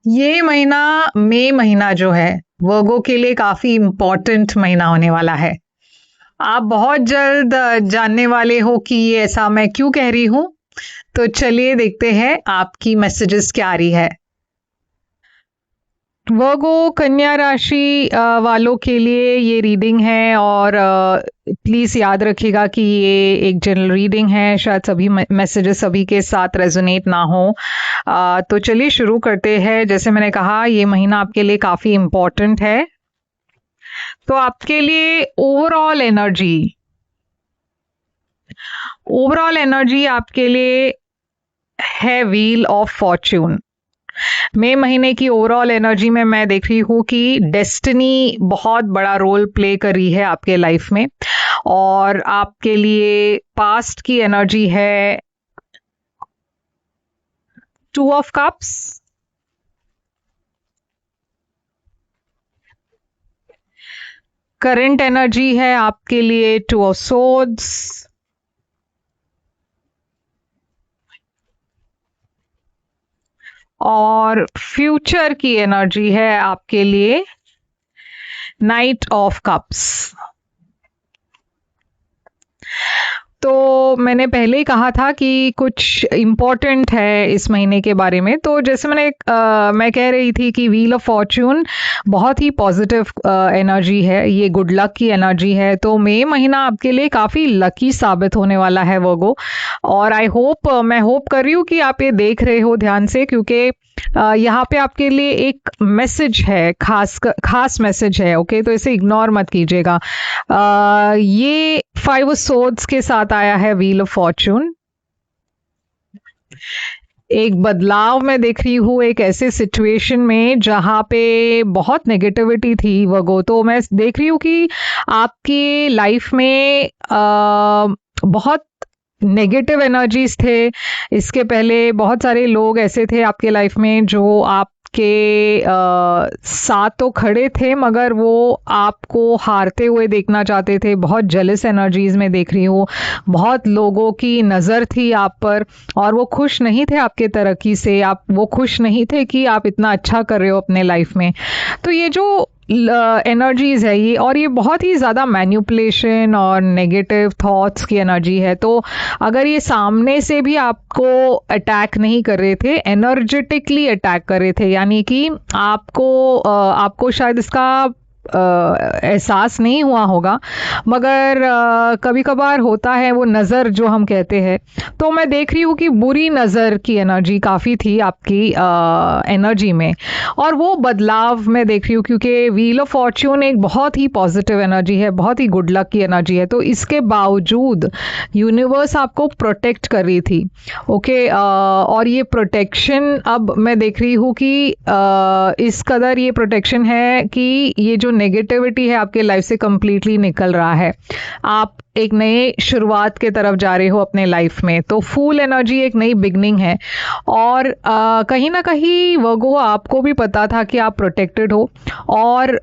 ये महीना, मई महीना जो है, वर्गो के लिए काफी इम्पोर्टेंट महीना होने वाला है। आप बहुत जल्द जानने वाले हो कि ये ऐसा मैं क्यों कह रही हूं। तो चलिए देखते हैं आपकी मैसेजेस क्या आ रही है। वर्गो कन्या राशि वालों के लिए ये रीडिंग है, और प्लीज याद रखिएगा कि ये एक जनरल रीडिंग है, शायद सभी मैसेजेस सभी के साथ रेजोनेट ना हो। तो चलिए शुरू करते हैं। जैसे मैंने कहा, ये महीना आपके लिए काफी इम्पोर्टेंट है। तो आपके लिए ओवरऑल एनर्जी आपके लिए है व्हील ऑफ फॉर्च्यून। मई महीने की ओवरऑल एनर्जी में मैं देख रही हूँ कि डेस्टिनी बहुत बड़ा रोल प्ले कर रही है आपके लाइफ में, और आपके लिए पास्ट की एनर्जी है 2 ऑफ कप्स, करंट एनर्जी है आपके लिए 2 ऑफ सोर्ड्स, और फ्यूचर की एनर्जी है आपके लिए नाइट ऑफ कप्स। तो मैंने पहले ही कहा था कि कुछ इम्पोर्टेंट है इस महीने के बारे में। तो जैसे मैं कह रही थी कि व्हील ऑफ फॉर्च्यून बहुत ही पॉजिटिव एनर्जी है, ये गुड लक की एनर्जी है। तो मई महीना आपके लिए काफ़ी लकी साबित होने वाला है वर्गो। और मैं होप कर रही हूँ कि आप ये देख रहे हो ध्यान से, क्योंकि यहाँ पे आपके लिए एक मैसेज है, खास मैसेज है। ओके, तो इसे इग्नोर मत कीजिएगा। ये 5 ऑफ सोर्ड्स के साथ आया है व्हील ऑफ फॉर्च्यून। एक बदलाव मैं देख रही हूँ एक ऐसे सिचुएशन में जहाँ पे बहुत नेगेटिविटी थी वर्गो। तो मैं देख रही हूँ कि आपकी लाइफ में बहुत नेगेटिव एनर्जीज थे। इसके पहले बहुत सारे लोग ऐसे थे आपके लाइफ में जो आपके साथ तो खड़े थे, मगर वो आपको हारते हुए देखना चाहते थे। बहुत जेलस एनर्जीज में देख रही हूँ, बहुत लोगों की नज़र थी आप पर, और वो खुश नहीं थे आपके तरक्की से। वो खुश नहीं थे कि आप इतना अच्छा कर रहे हो अपने लाइफ में। तो ये जो एनर्जीज है ये, और ये बहुत ही ज़्यादा मैन्युपुलेशन और नेगेटिव थॉट्स की एनर्जी है। तो अगर ये सामने से भी आपको अटैक नहीं कर रहे थे, एनर्जेटिकली अटैक कर रहे थे, यानी कि आपको शायद इसका एहसास नहीं हुआ होगा, मगर कभी कभार होता है वो नज़र जो हम कहते हैं। तो मैं देख रही हूँ कि बुरी नज़र की एनर्जी काफ़ी थी आपकी एनर्जी में, और वो बदलाव मैं देख रही हूँ, क्योंकि व्हील ऑफ फॉर्च्यून एक बहुत ही पॉजिटिव एनर्जी है, बहुत ही गुड लक की एनर्जी है। तो इसके बावजूद यूनिवर्स आपको प्रोटेक्ट कर रही थी। ओके, और ये प्रोटेक्शन अब मैं देख रही हूँ कि इस कदर ये प्रोटेक्शन है कि ये जो नेगेटिविटी है आपके लाइफ से कंप्लीटली निकल रहा है। आप एक नए शुरुआत के तरफ जा रहे हो अपने लाइफ में। तो फुल एनर्जी एक नई बिगनिंग है, और कहीं ना कहीं वर्गो आपको भी पता था कि आप प्रोटेक्टेड हो, और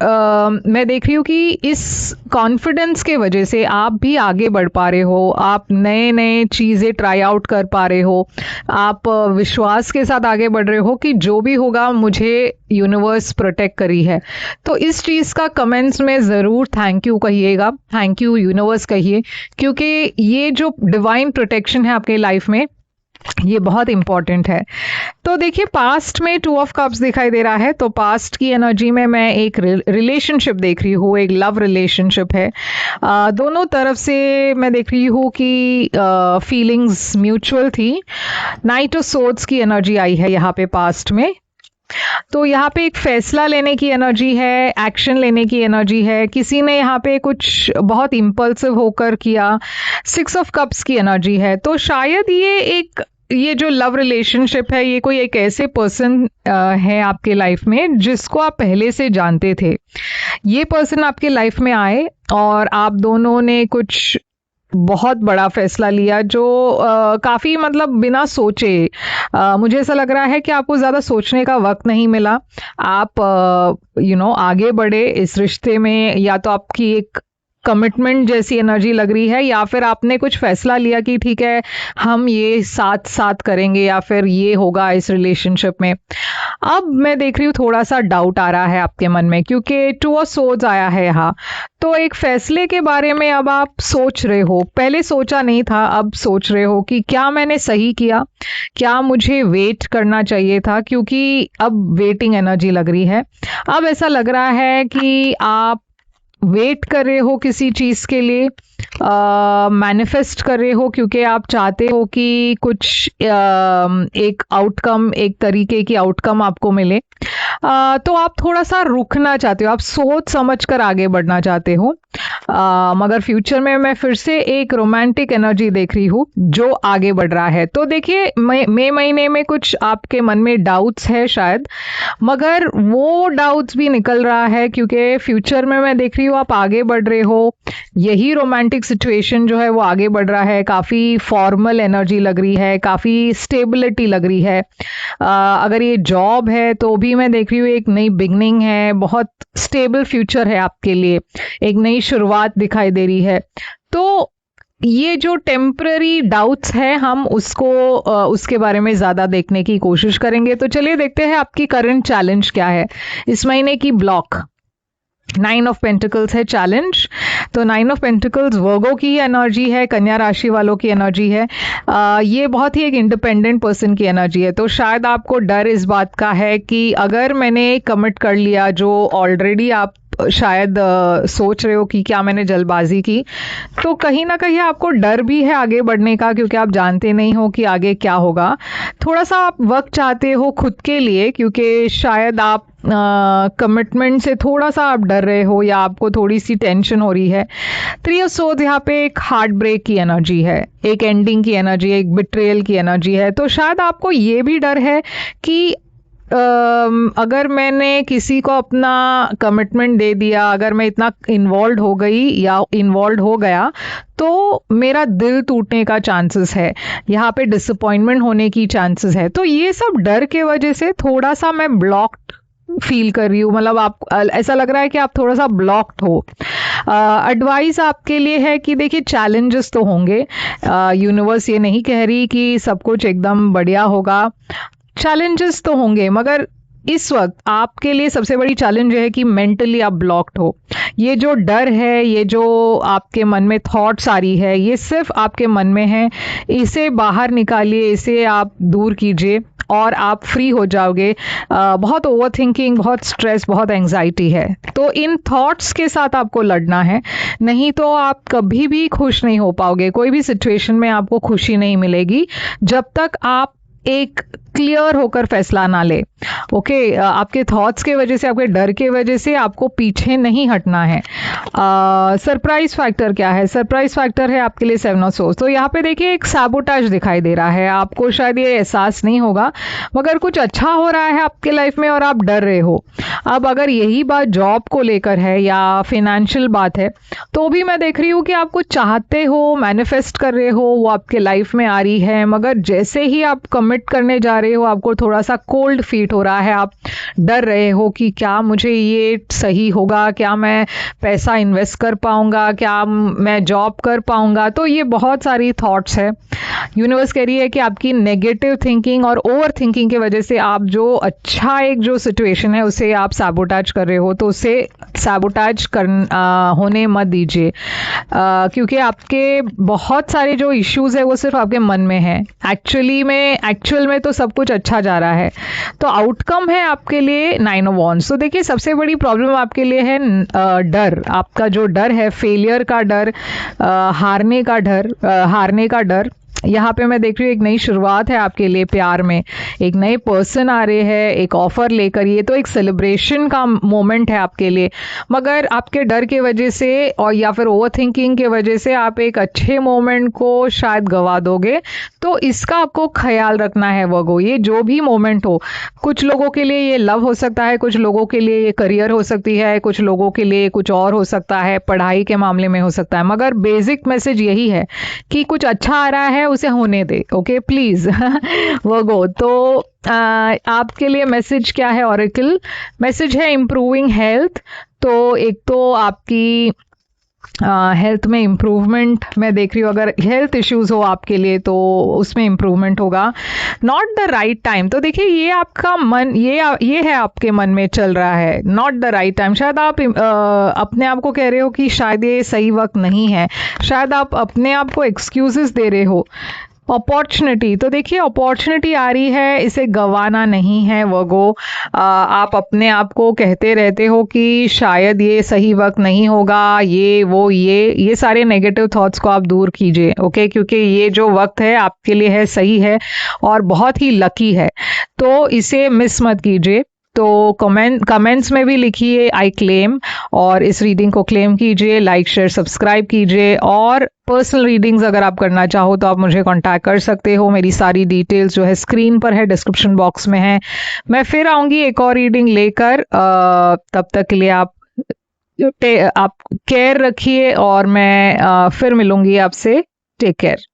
मैं देख रही हूँ कि इस कॉन्फिडेंस के वजह से आप भी आगे बढ़ पा रहे हो, आप नए नए चीज़ें ट्राई आउट कर पा रहे हो, आप विश्वास के साथ आगे बढ़ रहे हो कि जो भी होगा मुझे यूनिवर्स प्रोटेक्ट करी है। तो इस चीज़ का कमेंट्स में ज़रूर थैंक यू कहिएगा, थैंक यू यूनिवर्स कहिए, क्योंकि ये जो डिवाइन प्रोटेक्शन है आपके लाइफ में, ये बहुत इंपॉर्टेंट है। तो देखिए, पास्ट में 2 ऑफ कप्स दिखाई दे रहा है। तो पास्ट की एनर्जी में मैं एक रिलेशनशिप देख रही हूँ, एक लव रिलेशनशिप है। दोनों तरफ से मैं देख रही हूँ कि फीलिंग्स म्यूचुअल थी। नाइट ऑफ सोर्ड्स की एनर्जी आई है यहाँ पे पास्ट में। तो यहाँ पे एक फैसला लेने की एनर्जी है, एक्शन लेने की एनर्जी है। किसी ने यहाँ पे कुछ बहुत इम्पल्सिव होकर किया। 6 ऑफ कप्स की एनर्जी है। तो शायद ये जो लव रिलेशनशिप है, ये कोई एक ऐसे पर्सन है आपके लाइफ में जिसको आप पहले से जानते थे। ये पर्सन आपके लाइफ में आए और आप दोनों ने कुछ बहुत बड़ा फैसला लिया, जो काफ़ी मतलब बिना सोचे। मुझे ऐसा लग रहा है कि आपको ज़्यादा सोचने का वक्त नहीं मिला। आप आगे बढ़े इस रिश्ते में, या तो आपकी एक कमिटमेंट जैसी एनर्जी लग रही है, या फिर आपने कुछ फैसला लिया कि ठीक है हम ये साथ साथ करेंगे, या फिर ये होगा इस रिलेशनशिप में। अब मैं देख रही हूँ थोड़ा सा डाउट आ रहा है आपके मन में, क्योंकि टू ऑफ सोर्ड्स आया है यहाँ। तो एक फैसले के बारे में अब आप सोच रहे हो, पहले सोचा नहीं था, अब सोच रहे हो कि क्या मैंने सही किया, क्या मुझे वेट करना चाहिए था, क्योंकि अब वेटिंग एनर्जी लग रही है। अब ऐसा लग रहा है कि आप वेट कर रहे हो किसी चीज के लिए, मैनिफेस्ट कर रहे हो, क्योंकि आप चाहते हो कि कुछ एक आउटकम, एक तरीके की आउटकम आपको मिले। तो आप थोड़ा सा रुकना चाहते हो, आप सोच समझ कर आगे बढ़ना चाहते हो। मगर फ्यूचर में मैं फिर से एक रोमांटिक एनर्जी देख रही हूँ जो आगे बढ़ रहा है। तो देखिए, मई महीने में कुछ आपके मन में डाउट्स है शायद, मगर वो डाउट्स भी निकल रहा है, क्योंकि फ्यूचर में मैं देख रही हूँ आप आगे बढ़ रहे हो। यही रोमांटिक सिचुएशन जो है वो आगे बढ़ रहा है, काफ़ी फॉर्मल एनर्जी लग रही है, काफ़ी स्टेबिलिटी लग रही है। अगर ये जॉब है तो भी मैं देख रही हूँ एक नई बिगनिंग है, बहुत स्टेबल फ्यूचर है आपके लिए, एक नई शुरुआत दिखाई दे रही है। तो ये जो टेम्पररी डाउट्स है, हम उसके बारे में ज़्यादा देखने की कोशिश करेंगे। तो चलिए देखते हैं आपकी करंट चैलेंज क्या है इस महीने की। ब्लॉक 9 ऑफ पेंटिकल्स है चैलेंज। तो 9 ऑफ पेंटिकल्स वर्गो की ही एनर्जी है, कन्या राशि वालों की एनर्जी है। ये बहुत ही एक इंडिपेंडेंट पर्सन की एनर्जी है। तो शायद आपको डर इस बात का है कि अगर मैंने कमिट कर लिया, जो ऑलरेडी आप शायद सोच रहे हो कि क्या मैंने जल्दबाजी की, तो कहीं ना कहीं आपको डर भी है आगे बढ़ने का, क्योंकि आप जानते नहीं हो कि आगे क्या होगा। थोड़ा सा आप वक्त चाहते हो खुद के लिए, क्योंकि शायद आप कमिटमेंट से थोड़ा सा आप डर रहे हो, या आपको थोड़ी सी टेंशन हो रही है। 3 ऑफ सोर्ड्स यहाँ पे एक हार्ट ब्रेक की एनर्जी है, एक एंडिंग की एनर्जी है, एक बिट्रेयल की एनर्जी है। तो शायद आपको ये भी डर है कि अगर मैंने किसी को अपना कमिटमेंट दे दिया, अगर मैं इतना इन्वॉल्व हो गई या इन्वॉल्व हो गया, तो मेरा दिल टूटने का चांसेस है, यहाँ पे डिसअपॉइंटमेंट होने की चांसेस है। तो ये सब डर के वजह से थोड़ा सा मैं ब्लॉक्ड फील कर रही हूँ, मतलब आप ऐसा लग रहा है कि आप थोड़ा सा ब्लॉक्ड हो। एडवाइस आपके लिए है कि देखिए, चैलेंजेस तो होंगे, यूनिवर्स ये नहीं कह रही कि सब कुछ एकदम बढ़िया होगा, चैलेंजेस तो होंगे, मगर इस वक्त आपके लिए सबसे बड़ी चैलेंज है कि मेंटली आप ब्लॉक्ड हो। ये जो डर है, ये जो आपके मन में थॉट्स आ रही है, ये सिर्फ आपके मन में है। इसे बाहर निकालिए, इसे आप दूर कीजिए और आप फ्री हो जाओगे। बहुत ओवर थिंकिंग, बहुत स्ट्रेस, बहुत एंजाइटी है, तो इन थॉट्स के साथ आपको लड़ना है, नहीं तो आप कभी भी खुश नहीं हो पाओगे। कोई भी सिचुएशन में आपको खुशी नहीं मिलेगी जब तक आप एक क्लियर होकर फैसला ना ले। ओके, आपके थॉट्स के वजह से, आपके डर के वजह से आपको पीछे नहीं हटना है। सरप्राइज फैक्टर क्या है? सरप्राइज फैक्टर है आपके लिए 7 ऑफ सोर्ड्स। तो यहाँ पे देखिए एक सैबोटाज दिखाई दे रहा है, आपको शायद ये एहसास नहीं होगा, मगर कुछ अच्छा हो रहा है आपके लाइफ में और आप डर रहे हो। अब अगर यही बात जॉब को लेकर है या फिनेंशियल बात है, तो भी मैं देख रही हूँ कि आप कुछ चाहते हो, मैनिफेस्ट कर रहे हो, वो आपके लाइफ में आ रही है, मगर जैसे ही आप कमिट करने जा रहे हो, आपको थोड़ा सा कोल्ड फीट हो रहा है। आप डर रहे हो कि क्या मुझे ये सही होगा, क्या मैं पैसा इन्वेस्ट कर पाऊंगा, क्या मैं जॉब कर पाऊंगा। तो ये बहुत सारी थॉट्स है। यूनिवर्स कह रही है कि आपकी नेगेटिव थिंकिंग और ओवर थिंकिंग की वजह से आप जो अच्छा एक जो सिचुएशन है उसे आप सैबोटाज कर रहे हो, तो उसे सैबोटाज होने मत दीजिए, क्योंकि आपके बहुत सारे जो इश्यूज है वो सिर्फ आपके मन में है। एक्चुअल में तो सब कुछ अच्छा जा रहा है। तो आउटकम है आपके लिए 9 ऑफ वॉन्ड्स। तो देखिए, सबसे बड़ी प्रॉब्लम आपके लिए है डर। आपका जो डर है, फेलियर का डर, हारने का डर। यहाँ पे मैं देख रही हूँ एक नई शुरुआत है आपके लिए प्यार में, एक नए पर्सन आ रहे हैं एक ऑफर लेकर, ये तो एक सेलिब्रेशन का मोमेंट है आपके लिए, मगर आपके डर के वजह से और या फिर ओवर थिंकिंग के वजह से आप एक अच्छे मोमेंट को शायद गवा दोगे। तो इसका आपको ख्याल रखना है वर्गो। ये जो भी मोमेंट हो, कुछ लोगों के लिए ये लव हो सकता है, कुछ लोगों के लिए ये करियर हो सकती है, कुछ लोगों के लिए कुछ और हो सकता है, पढ़ाई के मामले में हो सकता है, मगर बेसिक मैसेज यही है कि कुछ अच्छा आ रहा है, उसे होने दे। ओके प्लीज वर्गो। तो आपके लिए मैसेज क्या है ऑरेकल? मैसेज है इम्प्रूविंग हेल्थ। तो एक तो आपकी हेल्थ में इम्प्रूवमेंट मैं देख रही हूँ। अगर हेल्थ इश्यूज हो आपके लिए तो उसमें इम्प्रूवमेंट होगा। नॉट द राइट टाइम, तो देखिए ये आपका मन, ये है आपके मन में चल रहा है, नॉट द राइट टाइम। शायद आप अपने आप को कह रहे हो कि शायद ये सही वक्त नहीं है, शायद आप अपने आप को एक्सक्यूजेस दे रहे हो। अपॉर्चुनिटी, तो देखिए अपॉर्चुनिटी आ रही है, इसे गंवाना नहीं है वर्गो। आप अपने आप को कहते रहते हो कि शायद ये सही वक्त नहीं होगा, ये वो ये सारे नेगेटिव थॉट्स को आप दूर कीजिए, ओके, क्योंकि ये जो वक्त है आपके लिए है, सही है और बहुत ही लकी है, तो इसे मिस मत कीजिए। तो कमेंट्स में भी लिखिए आई क्लेम, और इस रीडिंग को क्लेम कीजिए, लाइक शेयर सब्सक्राइब कीजिए। और पर्सनल रीडिंग्स अगर आप करना चाहो तो आप मुझे कांटेक्ट कर सकते हो, मेरी सारी डिटेल्स जो है स्क्रीन पर है, डिस्क्रिप्शन बॉक्स में है। मैं फिर आऊंगी एक और रीडिंग लेकर, तब तक के लिए आप केयर रखिए और मैं फिर मिलूंगी आपसे। Take care.